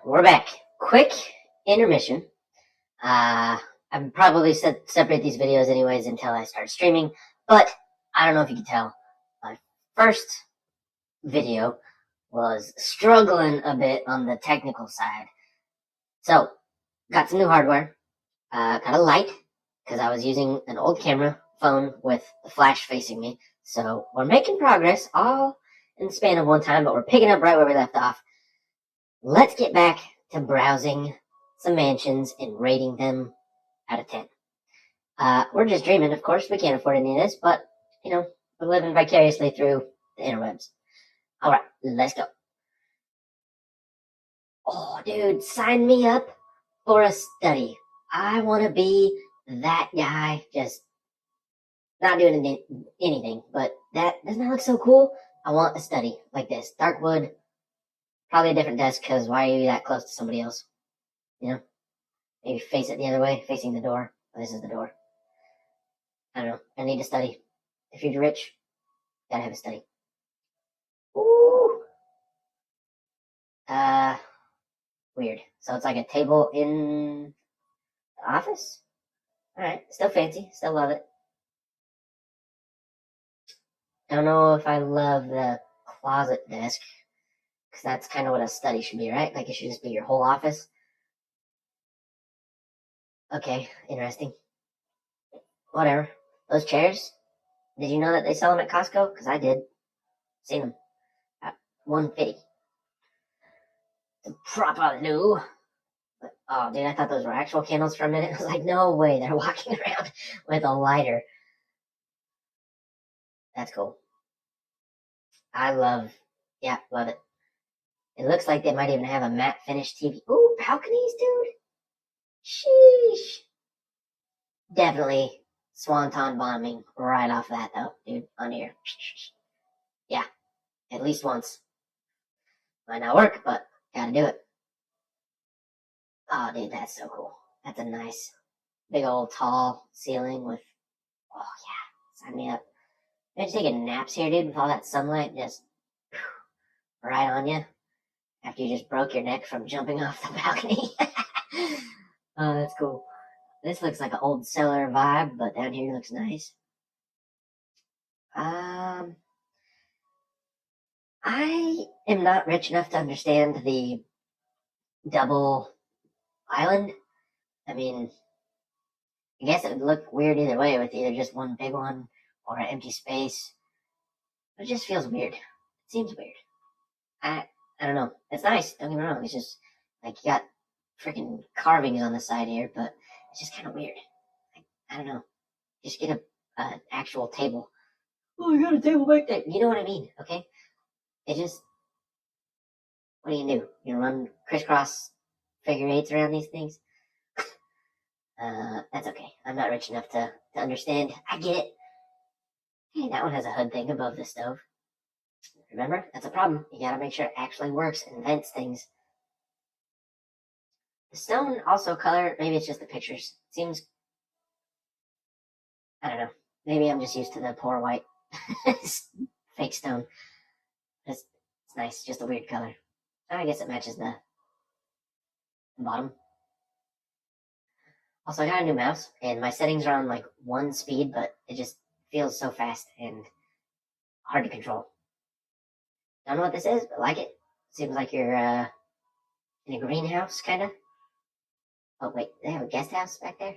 We're back. Quick intermission. I'd probably separate these videos anyways until I start streaming, but I don't know if you can tell. My first video was struggling a bit on the technical side. So, got some new hardware. Got a light, because I was using an old camera phone with the flash facing me. So, we're making progress, all in the span of one time, but we're picking up right where we left off. Let's get back to browsing some mansions and rating them out of 10. We're just dreaming, of course. We can't afford any of this, but, we're living vicariously through the interwebs. All right, let's go. Oh, dude, sign me up for a study. I want to be that guy, just not doing anything, but doesn't that look so cool? I want a study like this. Dark wood, probably a different desk, because why are you that close to somebody else? Maybe face it the other way, facing the door. This is the door. I don't know. I need to study. If you're rich, gotta have a study. Ooh. Weird. So it's like a table in the office? Alright. Still fancy. Still love it. I don't know if I love the closet desk, because that's kind of what a study should be, right? Like it should just be your whole office. Okay. Interesting. Whatever. Those chairs? Did you know that they sell them at Costco? Because I did. Seen them. At $150. Proper new. But, oh, dude, I thought those were actual candles for a minute. I was like, no way, they're walking around with a lighter. That's cool. I love it. It looks like they might even have a matte finish TV. Ooh, balconies, dude. Sheesh. Definitely swanton bombing right off that, though, dude, on here. Yeah, at least once. Might not work, but gotta do it. Oh, dude, that's so cool. That's a nice, big old tall ceiling with, oh, yeah, sign me up. Imagine taking naps here, dude, with all that sunlight just right on you after you just broke your neck from jumping off the balcony. Oh, that's cool. This looks like an old cellar vibe, but down here looks nice. I am not rich enough to understand the double island. I mean, I guess it would look weird either way with either just one big one or an empty space. It just feels weird. It seems weird. I don't know. It's nice, don't get me wrong. It's just like you got freaking carvings on the side here, but it's just kind of weird. I don't know. Just get an actual table. Oh, you got a table back there. You know what I mean, okay? It just, what do? You run crisscross figure eights around these things? That's okay. I'm not rich enough to understand. I get it. Hey, that one has a hood thing above the stove. Remember? That's a problem. You gotta make sure it actually works and vents things. The stone also color, maybe it's just the pictures. Seems, I don't know. Maybe I'm just used to the poor white fake stone. It's nice, just a weird color. I guess it matches the bottom. Also, I got a new mouse, and my settings are on like 1 speed, but it just feels so fast and hard to control. Don't know what this is, but like it. Seems like you're in a greenhouse, kind of. Oh, wait, they have a guest house back there?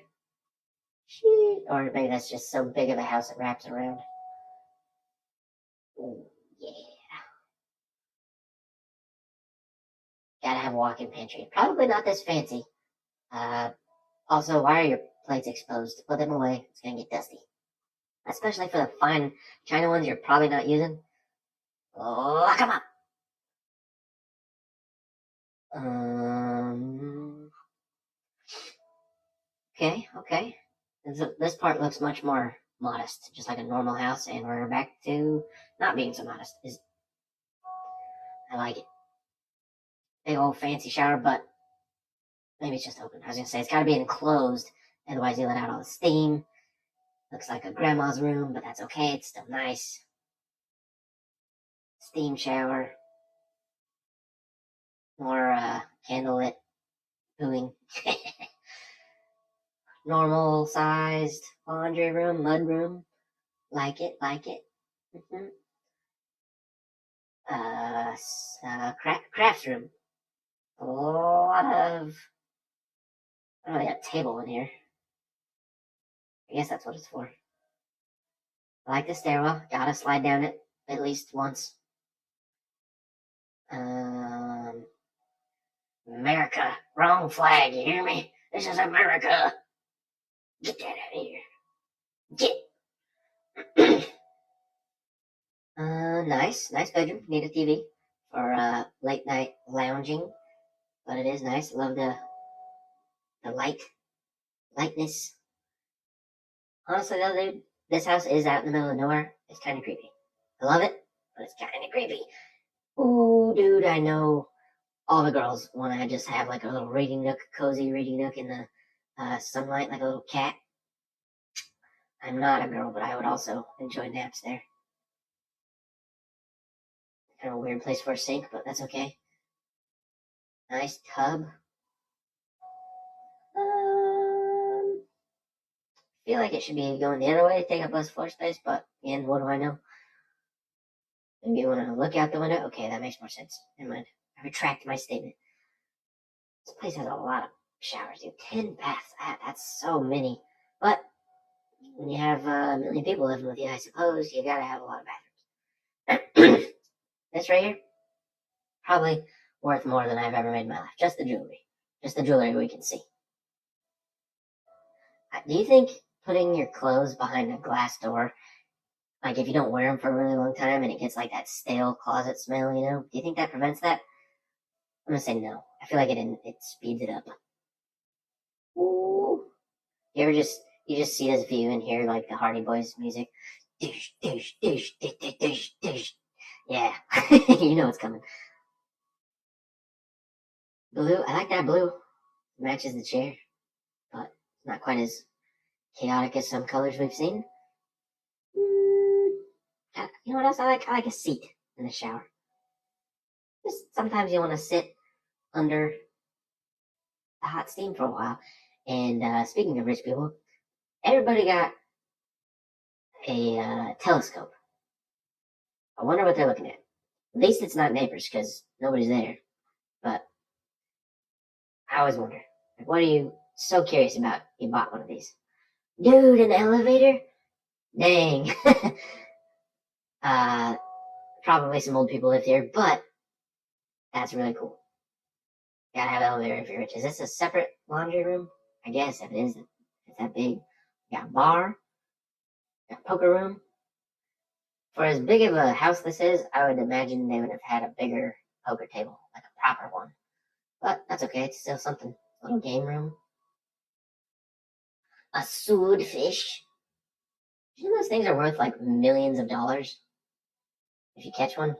Shit. Or maybe that's just so big of a house it wraps around. Ooh, yeah. Gotta have a walk-in pantry. Probably not this fancy. Also, why are your plates exposed? Put them away. It's gonna get dusty. Especially for the fine China ones you're probably not using. Lock them up! Okay. This part looks much more modest, just like a normal house, and we're back to not being so modest. I like it. Big old fancy shower, but maybe it's just open. I was gonna say it's gotta be enclosed, otherwise you let out all the steam. Looks like a grandma's room, but that's okay. It's still nice. Steam shower. More candlelit, pooing. Normal sized laundry room, mud room. Like it. Mm-hmm. Craft room. A lot of. I don't know, I got a table in here. I guess that's what it's for. I like the stairwell. Gotta slide down it at least once. America. Wrong flag, you hear me? This is America. Get that out of here. Get. Nice bedroom. Need a TV for late night lounging, but it is nice. Love the lightness. Honestly though, dude, this house is out in the middle of nowhere. It's kind of creepy. I love it, but it's kind of creepy. Ooh, dude, I know all the girls want to just have like a little reading nook, cozy reading nook in the sunlight, like a little cat. I'm not a girl, but I would also enjoy naps there. Kind of a weird place for a sink, but that's okay. Nice tub. Feel like it should be going the other way, take up less floor space, but again, what do I know? Maybe you want to look out the window? Okay, that makes more sense. Never mind. I retract my statement. This place has a lot of showers, dude. 10 baths. That's so many. But when you have a million people living with you, I suppose, you gotta have a lot of bathrooms. This right here, probably worth more than I've ever made in my life. Just the jewelry. Just the jewelry we can see. Do you think putting your clothes behind a glass door, like if you don't wear them for a really long time and it gets like that stale closet smell, do you think that prevents that? I'm gonna say no. I feel like it speeds it up. Ooh. You just see this view and hear like the Hardy Boys music. Dish, dish, dish, dish, dish, dish, dish. Yeah, you know it's coming. Blue, I like that blue. It matches the chair, but not quite as chaotic as some colors we've seen. You know what else I like? I like a seat in the shower. Just sometimes you want to sit under the hot steam for a while. And speaking of rich people, everybody got a telescope. I wonder what they're looking at. At least it's not neighbors because nobody's there. But I always wonder, like, what are you so curious about? You bought one of these, dude. An elevator? Dang. Probably some old people lived here, but that's really cool. Gotta have an elevator if you're rich. Is this a separate laundry room? I guess if it is, it's that big. Got a bar, got a poker room. For as big of a house this is, I would imagine they would have had a bigger poker table, like a proper one. But that's okay, it's still something. Little game room. A swordfish. You know those things are worth like millions of dollars? If you catch one.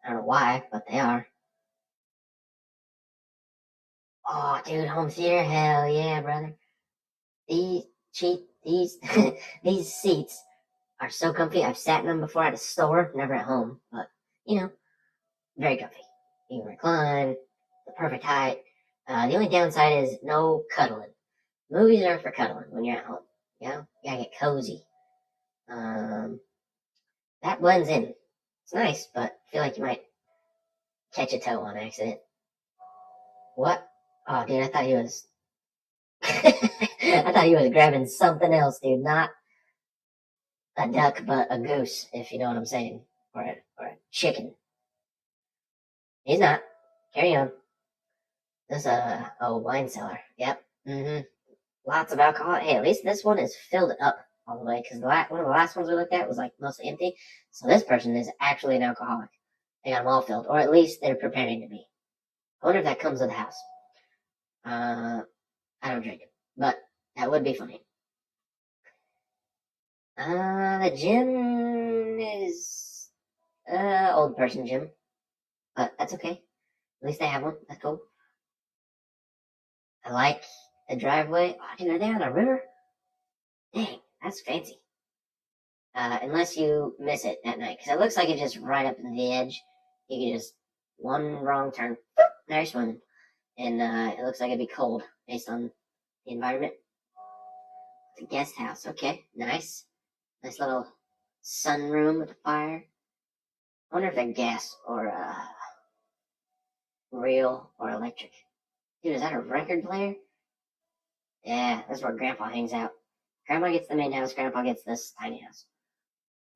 I don't know why, but they are. Oh, dude, home theater? Hell yeah, brother. These these seats are so comfy. I've sat in them before at a store, never at home, but very comfy. You can recline, the perfect height. The only downside is no cuddling. Movies are for cuddling when you're at home. You gotta get cozy. That blends in. It's nice, but I feel like you might catch a toe on accident. What? Oh, dude, I thought he was. I thought he was grabbing something else, dude. Not a duck, but a goose, if you know what I'm saying, or a chicken. He's not. Carry on. This is a wine cellar. Yep. Mm-hmm. Lots of alcohol. Hey, at least this one is filled up all the way, because one of the last ones we looked at was like mostly empty. So this person is actually an alcoholic. They got them all filled, or at least they're preparing to be. I wonder if that comes with the house. I don't drink, but that would be funny. The gym is old person gym, but that's okay. At least they have one. That's cool. I like the driveway. Oh, dude, are they on a river? Dang, that's fancy. Unless you miss it at night, because it looks like it's just right up to the edge. You can just one wrong turn, there you're swimming. and it looks like it'd be cold based on the environment. It's a guest house. Okay, nice. Nice little sunroom with a fire. I wonder if they're gas or real or electric. Dude, is that a record player? Yeah, that's where Grandpa hangs out. Grandma gets the main house, Grandpa gets this tiny house.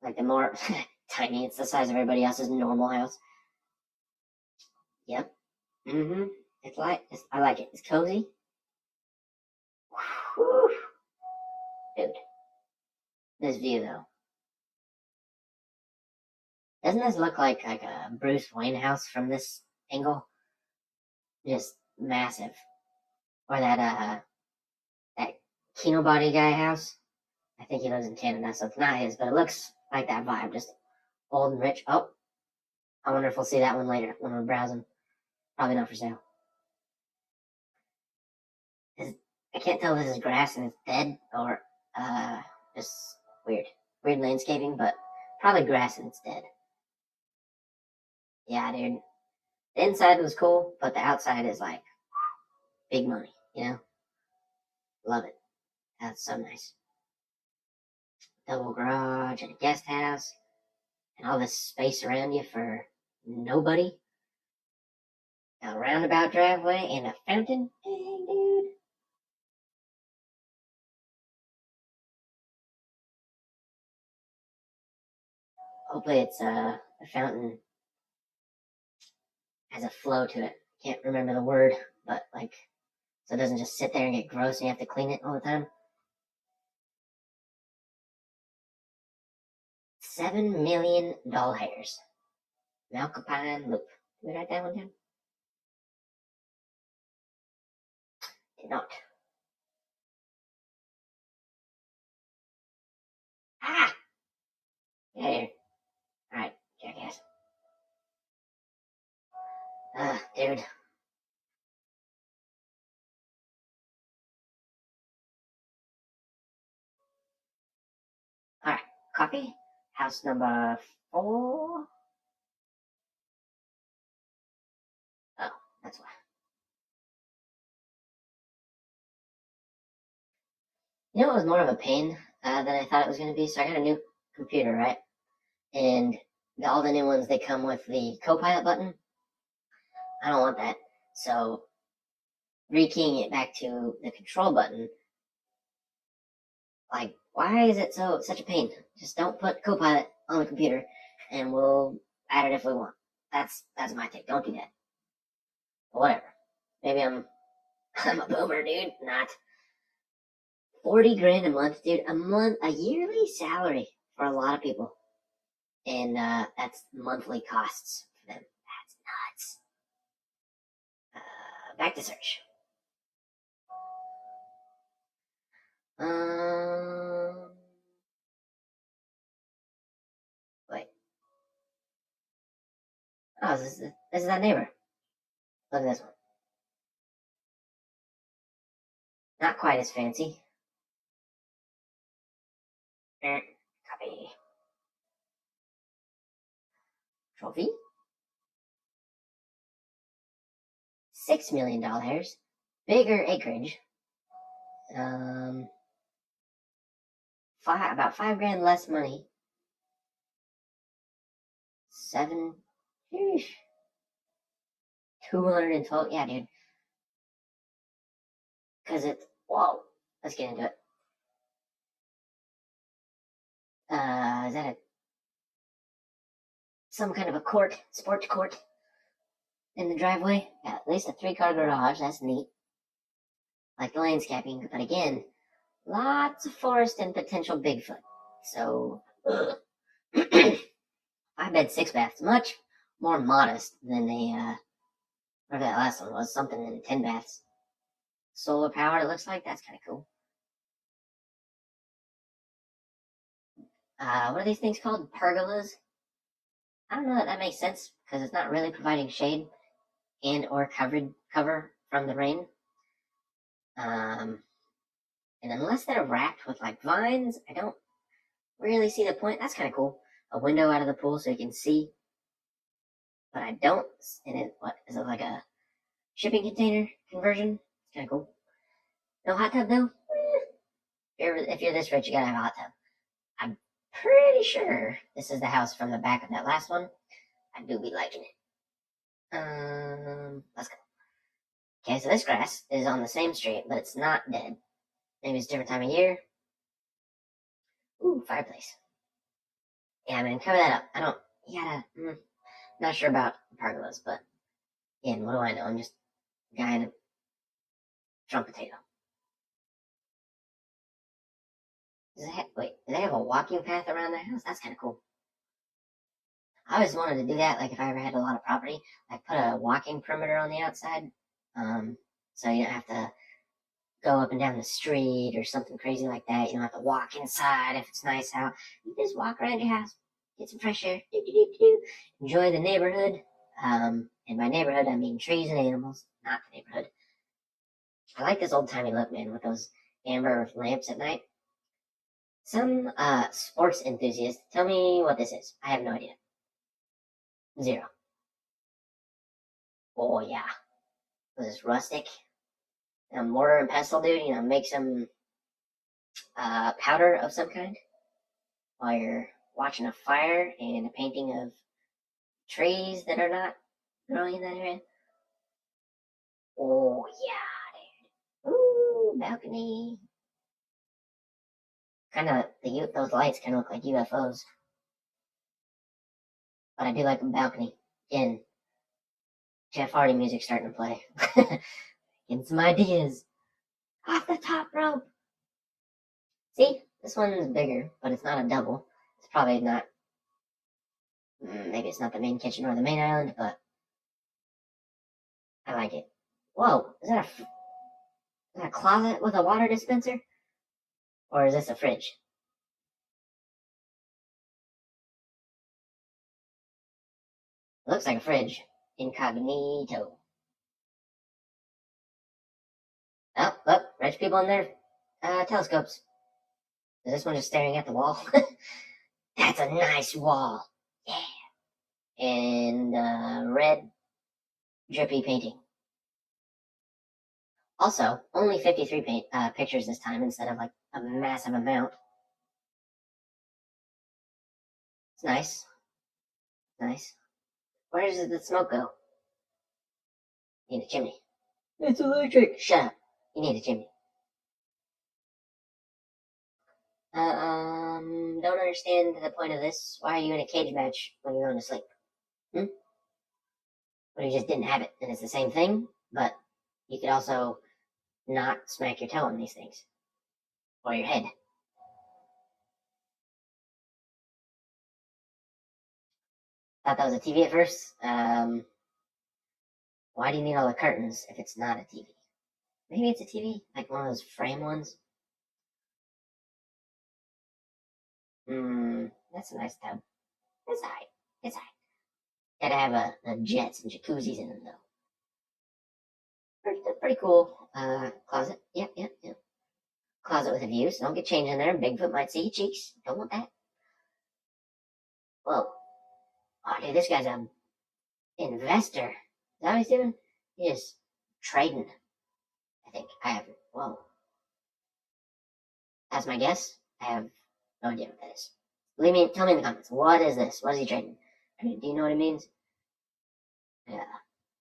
Like the more tiny, it's the size of everybody else's normal house. Yep. Mm-hmm. I like it. It's cozy. Whew. Dude. This view though. Doesn't this look like a Bruce Wayne house from this angle? Just massive. Or that Kinobody guy house. I think he lives in Canada, so it's not his, but it looks like that vibe. Just old and rich. Oh, I wonder if we'll see that one later when we're browsing. Probably not for sale. I can't tell if this is grass and it's dead or just weird. Weird landscaping, but probably grass and it's dead. Yeah, dude. The inside was cool, but the outside is like big money, you know? Love it. That's so nice. Double garage and a guest house and all this space around you for nobody. A roundabout driveway and a fountain. Dang, dude. Hopefully it's the fountain has a flow to it. Can't remember the word, but like, so it doesn't just sit there and get gross and you have to clean it all the time. $7 million doll hairs. Macalpine loop. Did we write that one down? Did not. Ah! Get here. Alright, jackass. Dude. Alright, copy. House number 4. Oh, that's why. You know, it was more of a pain than I thought it was going to be. So I got a new computer, right? And all the new ones, they come with the Copilot button. I don't want that. So rekeying it back to the control button, like, why is it such a pain? Just don't put Copilot on the computer, and we'll add it if we want. That's my take. Don't do that. But whatever. Maybe I'm a boomer, dude. Not 40 grand a month, dude. A yearly salary for a lot of people, and that's monthly costs for them. That's nuts. Back to search. Wait. Oh, this is that neighbor. Look at this one. Not quite as fancy. Copy. Trophy. $6 million. Bigger acreage. About 5 grand less money. 7. Sheesh. 212. Yeah, dude. Because it's. Whoa. Let's get into it. Is that some kind of a court, sports court in the driveway? Yeah, at least a 3-car garage. That's neat. Like the landscaping, but again, lots of forest and potential Bigfoot. So, 5-bed, 6-baths, much more modest than whatever that last one was, something in 10 baths. Solar powered, it looks like. That's kind of cool. What are these things called? Pergolas? I don't know that makes sense because it's not really providing shade and or cover from the rain. And unless they're wrapped with like vines, I don't really see the point. That's kind of cool. A window out of the pool so you can see. But I don't. And what is it like a shipping container conversion. It's kind of cool. No hot tub though. If you're this rich, you gotta have a hot tub. I'm pretty sure this is the house from the back of that last one. I do be liking it. Let's go. Okay, so this grass is on the same street, but it's not dead. Maybe it's a different time of year. Ooh, fireplace. Yeah, man, cover that up. I don't, you gotta, not sure about pergolas, but again, what do I know? I'm just a guy in a Trump potato. Wait, do they have a walking path around their house? That's kind of cool. I always wanted to do that, like if I ever had a lot of property, like put a walking perimeter on the outside, so you don't have to go up and down the street or something crazy like that. You don't have to walk inside if it's nice out. You just walk around your house, get some fresh air, enjoy the neighborhood. And by neighborhood, I mean trees and animals, not the neighborhood. I like this old-timey look, man, with those amber lamps at night. Some sports enthusiast, tell me what this is. I have no idea. Zero. Oh, yeah. Was this rustic? Mortar and pestle, dude, make some powder of some kind while you're watching a fire and a painting of trees that are not growing in that area. Oh, yeah, dude. Ooh, balcony. Kind of, those lights kind of look like UFOs. But I do like a balcony. Again, Jeff Hardy music starting to play. Getting some ideas. Off the top rope. See, this one's bigger, but it's not a double. It's probably not, maybe it's not the main kitchen or the main island, but I like it. Whoa, is that a closet with a water dispenser? Or is this a fridge? It looks like a fridge. Incognito. Oh, look, rich people in their telescopes. Is this one just staring at the wall? That's a nice wall. Yeah. And red drippy painting. Also, only 53 pictures this time instead of like a massive amount. It's nice. Nice. Where does the smoke go? Need a chimney. It's electric. Shut up. You need a chimney. Don't understand the point of this. Why are you in a cage match when you're going to sleep? Well, you just didn't have it, and it's the same thing, but you could also not smack your toe on these things. Or your head. Thought that was a TV at first. Why do you need all the curtains if it's not a TV? Maybe it's a TV, like one of those frame ones. That's a nice tub. It's alright. It's alright. Gotta have the jets and jacuzzis in them, though. Pretty cool closet. Yep. Closet with a view, so don't get changed in there. Bigfoot might see your cheeks. Don't want that. Whoa. Oh, dude, this guy's an investor. Is that what he's doing? He's trading. I think. Whoa. That's my guess. I have no idea what that is. Tell me in the comments. What is this? What is he trading? I mean, do you know what it means? Yeah.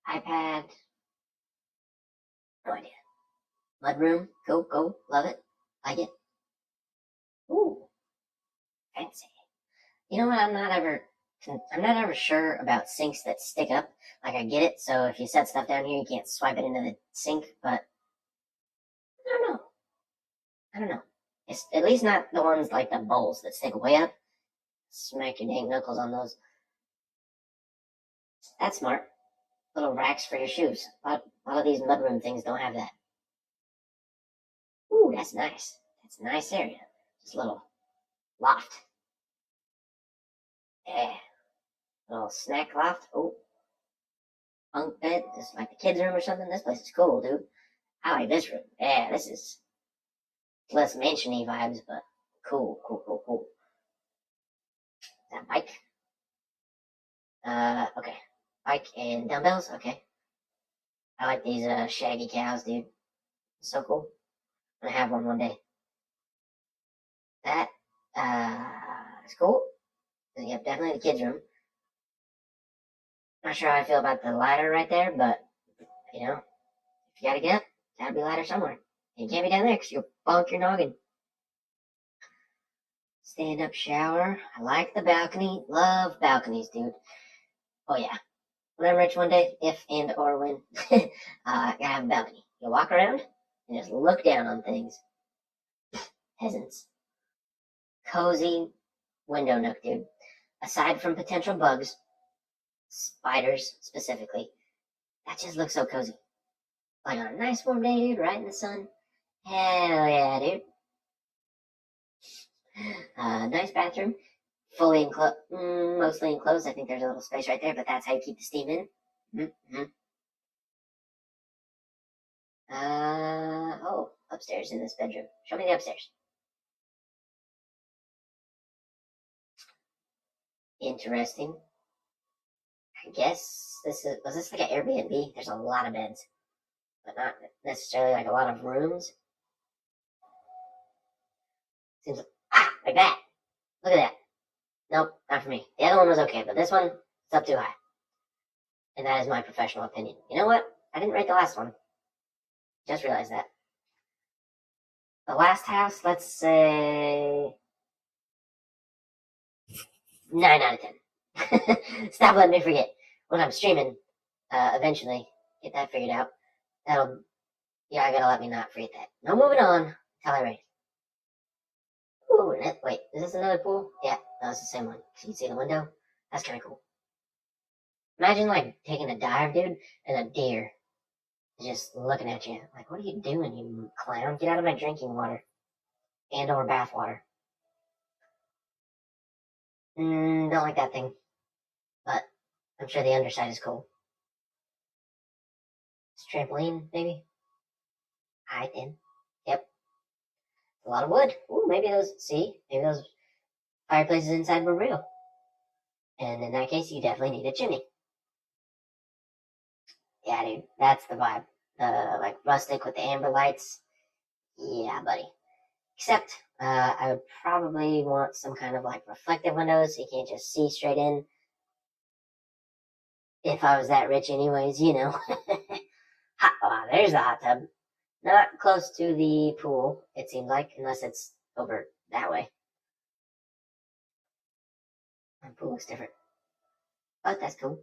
iPad. No idea. Mudroom. Cool. Love it. Like it. Ooh. Fancy. You know what? I'm not ever sure about sinks that stick up. Like, I get it, so if you set stuff down here, you can't swipe it into the sink, but I don't know. It's at least not the ones like the bowls that stick way up. Smack your dang knuckles on those. That's smart. Little racks for your shoes. A lot of these mudroom things don't have that. Ooh, that's nice. That's a nice area. Just a little loft. Yeah. Little snack loft. Oh. Bunk bed. This is like the kids' room or something. This place is cool, dude. I like this room. Yeah, this is less mansion-y vibes, but cool. Is that bike? Okay. Bike and dumbbells? Okay. I like these shaggy cows, dude. So cool. I'm gonna have one day. That is cool. Yep, definitely the kids' room. Not sure how I feel about the ladder right there, but you know, if you gotta get up, gotta be a ladder somewhere. You can't be down there because you'll bonk your noggin. Stand up shower. I like the balcony. Love balconies, dude. Oh yeah. When I'm rich one day, if and or when, I gotta have a balcony. You walk around and just look down on things. Peasants. Cozy window nook, dude. Aside from potential bugs, spiders specifically, that just looks so cozy. Like on a nice warm day, dude, right in the sun. Hell yeah, dude. Nice bathroom. Fully enclosed, mostly enclosed. I think there's a little space right there, but that's how you keep the steam in. Mm-hmm. Oh, upstairs in this bedroom. Show me the upstairs. Interesting. I guess was this like an Airbnb? There's a lot of beds, but not necessarily like a lot of rooms. Seems like that. Look at that. Nope, not for me. The other one was okay, but this one is up too high. And that is my professional opinion. You know what? I didn't rate the last one. Just realized that. The last house, let's say 9 out of 10. Stop letting me forget. When I'm streaming, eventually, get that figured out. I gotta let me not forget that. No moving on until I rate. Ooh, wait, is this another pool? Yeah, no, it's the same one. You can see the window. That's kind of cool. Imagine, like, taking a dive, dude, and a deer is just looking at you. Like, what are you doing, you clown? Get out of my drinking water. And or bath water. Don't like that thing. But I'm sure the underside is cool. It's a trampoline, maybe? Alright then. Yep. A lot of wood. Ooh, maybe those fireplaces inside were real. And in that case, you definitely need a chimney. Yeah, dude, that's the vibe. Like rustic with the amber lights. Yeah, buddy. Except, I would probably want some kind of like reflective windows so you can't just see straight in. If I was that rich, anyways, you know. There's the hot tub. Not close to the pool, it seems like, unless it's over that way. The pool looks different. But that's cool.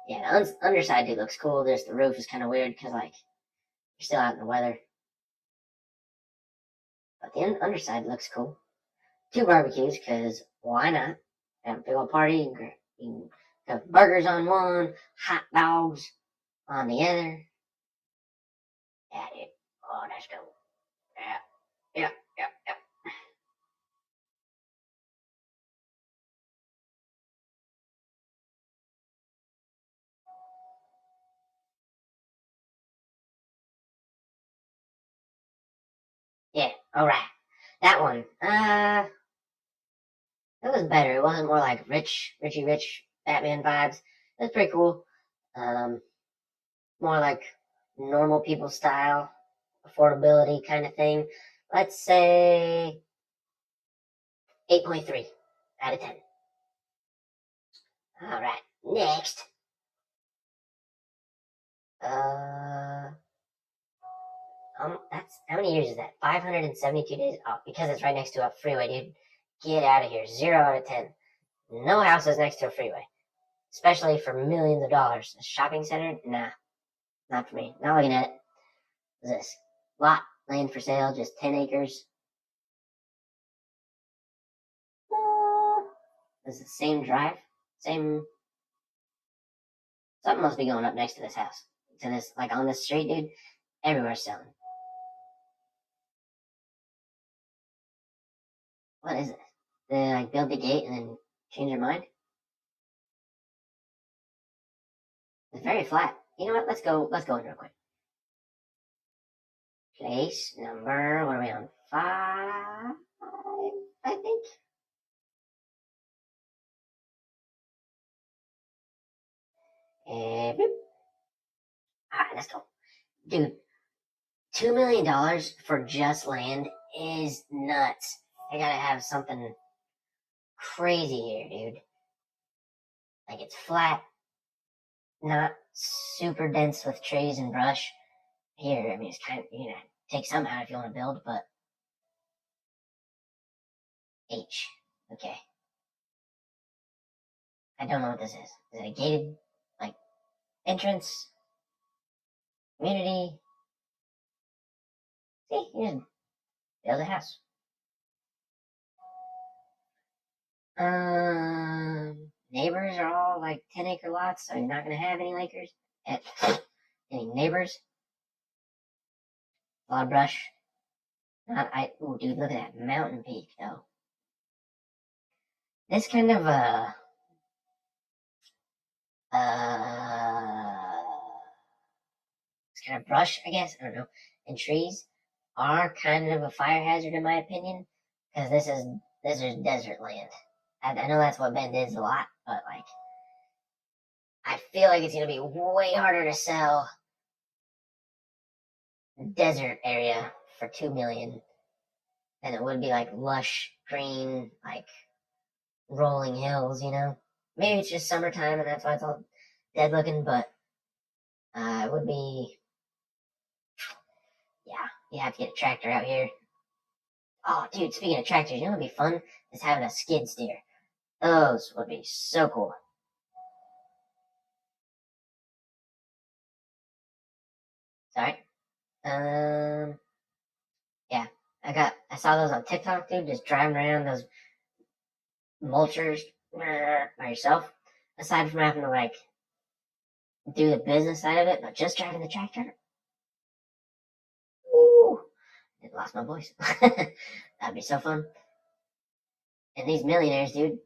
Yeah, the underside dude looks cool. Just the roof is kind of weird because, like, you're still out in the weather. But the underside looks cool. 2 barbecues, because why not? Have a big old party. You can have burgers on one, hot dogs on the other. Yeah, dude. Oh, that's dope. Yeah. Yeah, alright. That one. It was better. It wasn't more like Richie Rich Batman vibes. It was pretty cool. Um, More like normal people style, affordability kind of thing. Let's say 8.3 out of 10. All right, next. That's how many years is that? 572 days. Oh, because it's right next to a freeway, dude. Get out of here. 0 out of 10. No houses next to a freeway, especially for millions of dollars. A shopping center? Nah, not for me. Not looking at it. What's this? Lot, land for sale, just 10 acres. Is it the same drive? Same. Something must be going up next to this house. To this, like on this street, dude. Everywhere's selling. What is it? Did they like build the gate and then change their mind? It's very flat. You know what? Let's go. Let's go in real quick. Place number. What are we on? 5, I think. Alright, let's go. Dude, $2 million for just land is nuts. I gotta have something crazy here, dude. Like, it's flat, not super dense with trees and brush. Here, I mean, it's kind of, take some out if you want to build, but H. Okay. I don't know what this is. Is it a gated, like, entrance? Community? See, you just build a house. Neighbors are all like 10-acre lots, so you're not gonna have any any neighbors. A lot of brush. Ooh, dude, look at that mountain peak, though. This kind of this kind of brush, I guess, I don't know, and trees are kind of a fire hazard in my opinion, because this is desert land. I know that's what Bend is a lot, but like, I feel like it's gonna be way harder to sell desert area for 2 million than it would be like lush green, like rolling hills, Maybe it's just summertime and that's why it's all dead looking, but it would be, yeah, you have to get a tractor out here. Oh, dude, speaking of tractors, you know what would be fun? Is having a skid steer. Those would be so cool. Sorry. Yeah, I saw those on TikTok, dude, just driving around those mulchers by yourself. Aside from having to like do the business side of it, but just driving the tractor. Ooh, I lost my voice. That'd be so fun. And these millionaires, dude,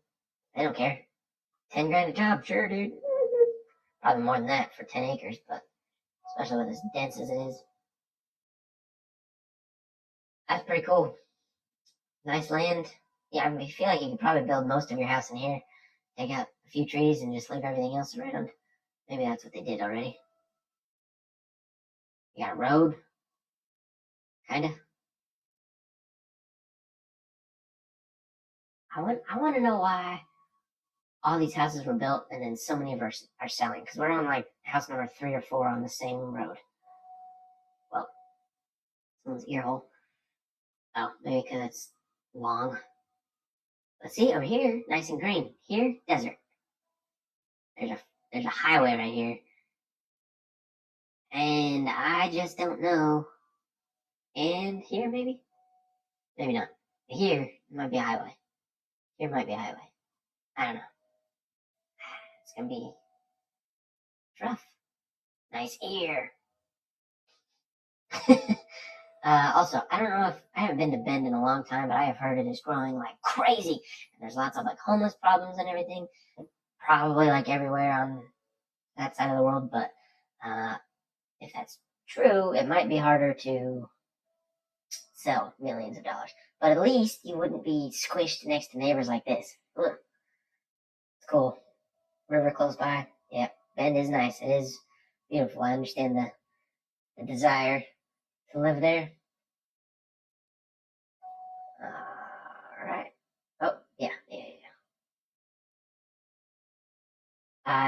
they don't care. 10 grand a job, sure, dude. Probably more than that for 10 acres, but especially with as dense as it is. That's pretty cool. Nice land. Yeah, I feel like you could probably build most of your house in here. Take out a few trees and just leave everything else around. Maybe that's what they did already. You got a road, kinda. I want to know why all these houses were built and then so many of us are selling, because we're on like house number 3 or 4 on the same road. Well, someone's ear hole. Oh, maybe because it's long. But see, over here, nice and green. Here, desert. There's a highway right here. And I just don't know. And here, maybe? Maybe not. Here, it might be a highway. Here might be a highway. I don't know. It's gonna be rough. Nice ear. Also, I don't know if I haven't been to Bend in a long time, but I have heard it is growing like crazy. And there's lots of like homeless problems and everything. Probably like everywhere on that side of the world, but if that's true, it might be harder to sell millions of dollars. But at least you wouldn't be squished next to neighbors like this. Ugh. It's cool. River close by. Yep. Bend is nice. It is beautiful. I understand the desire to live there. Alright. Oh, yeah.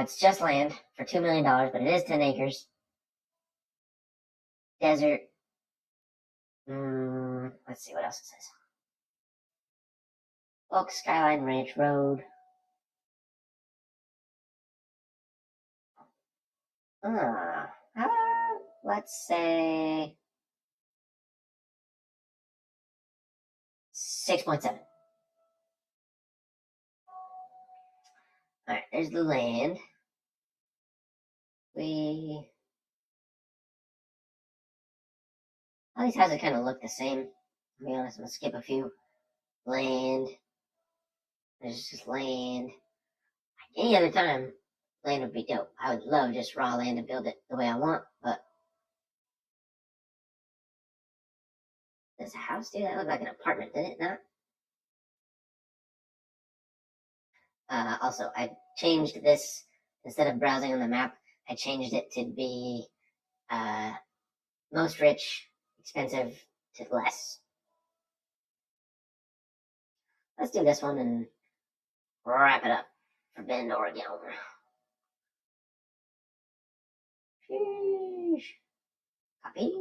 It's just land for $2 million, but it is 10 acres. Desert. Let's see what else it says. Oak Skyline Ranch Road. Let's say 6.7. Alright, there's the land. All these houses kind of look the same. To be honest, I'm gonna skip a few. Land. There's just land. Any other time, land would be dope. I would love just raw land to build it the way I want, but does a house do that? Look like an apartment, did it not? Also, I changed this, instead of browsing on the map, I changed it to be Most rich, expensive to less. Let's do this one and wrap it up for Bend, Oregon. Sheesh. Copy.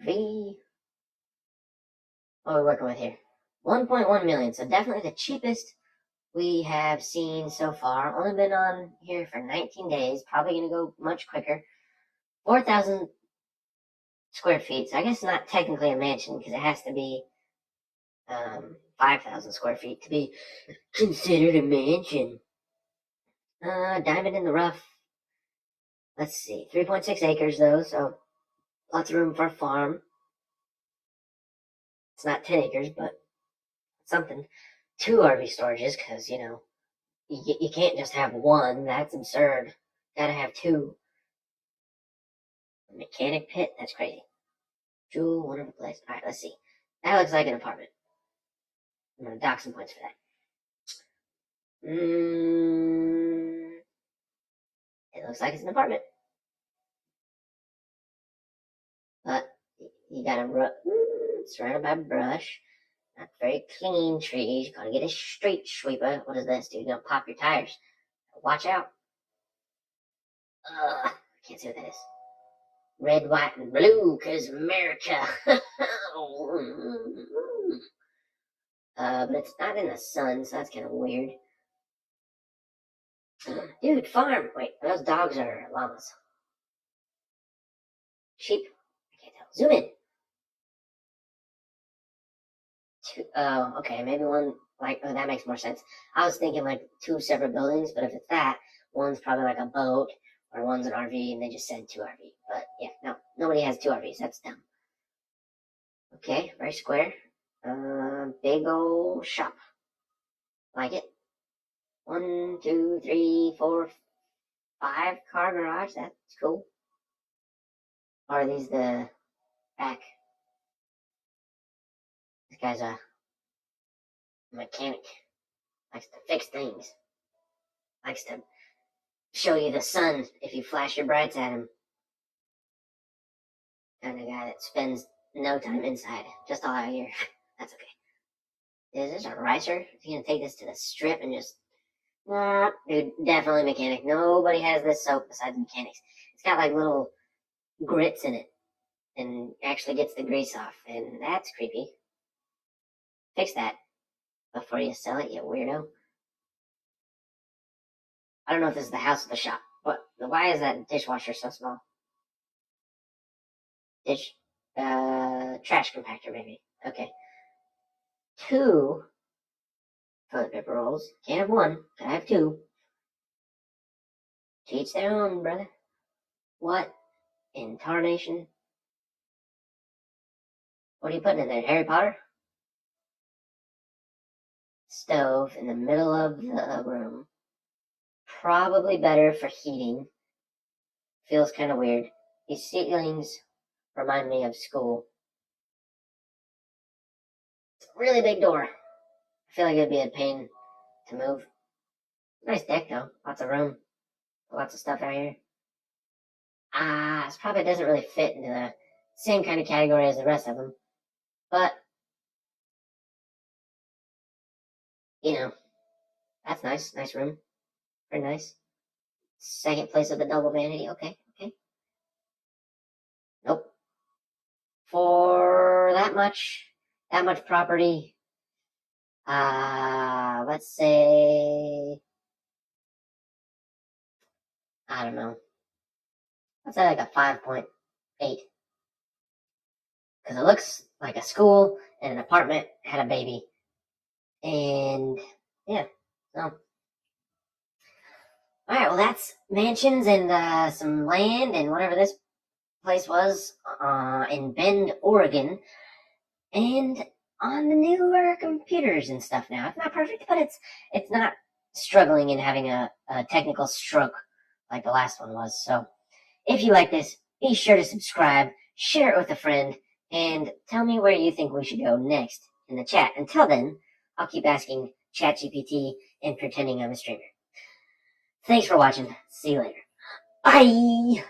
V. What are we working with here? 1.1 million. So definitely the cheapest we have seen so far. Only been on here for 19 days. Probably going to go much quicker. 4,000 square feet. So I guess not technically a mansion because it has to be 5,000 square feet to be considered a mansion. Diamond in the rough. Let's see. 3.6 acres though, so lots of room for a farm. It's not 10 acres, but something. 2 RV storages because, you know, you can't just have one. That's absurd. Gotta have 2. A mechanic pit? That's crazy. Jewel, wonderful place. Alright, let's see. That looks like an apartment. I'm gonna dock some points for that. It looks like it's an apartment. But you gotta surrounded by brush. Not very clean trees. You're gonna get a street sweeper. What is this, dude? You're gonna pop your tires. Watch out. I can't see what that is. Red, white, and blue, 'cause America. But it's not in the sun, so that's kind of weird. Dude, farm. Wait, those dogs are llamas. Sheep? I can't tell. Zoom in. Oh, okay, maybe one, like, oh, that makes more sense. I was thinking like 2 separate buildings, but if it's that, one's probably like a boat, or one's an RV, and they just said 2 RV. But yeah, no, nobody has 2 RVs. That's dumb. Okay, very square. Big old shop. Like it. 1, 2, 3, 4, 5 car garage. That's cool. Or are these the back? This guy's a mechanic. Likes to fix things. Likes to show you the sun if you flash your brights at him. Kind of guy that spends no time inside, just all out here. That's okay. Is this a ricer? Is he gonna take this to the strip and just... Dude, definitely mechanic. Nobody has this soap besides mechanics. It's got like little grits in it and actually gets the grease off, and that's creepy. Fix that before you sell it, you weirdo. I don't know if this is the house or the shop, but why is that dishwasher so small? Trash compactor, maybe. Okay. 2 toilet paper rolls. Can't have 1. Gotta have 2. To each their own, brother. What in tarnation? What are you putting in there? Harry Potter? Stove in the middle of the room. Probably better for heating. Feels kind of weird. These ceilings remind me of school. It's a really big door. I feel like it'd be a pain to move. Nice deck though. Lots of room. Lots of stuff out here. This probably doesn't really fit into the same kind of category as the rest of them. But, you know, that's nice. Nice room. Very nice. Second place of the double vanity. Okay. Nope. For that much property, let's say, I don't know. Let's say like a 5.8. Because it looks like a school and an apartment had a baby. And, yeah, so. Alright, well that's mansions and some land and whatever this place was in Bend, Oregon. And on the newer computers and stuff now. It's not perfect, but it's not struggling and having a technical stroke like the last one was. So if you like this, be sure to subscribe, share it with a friend, and tell me where you think we should go next in the chat. Until then, I'll keep asking ChatGPT and pretending I'm a streamer. Thanks for watching. See you later. Bye!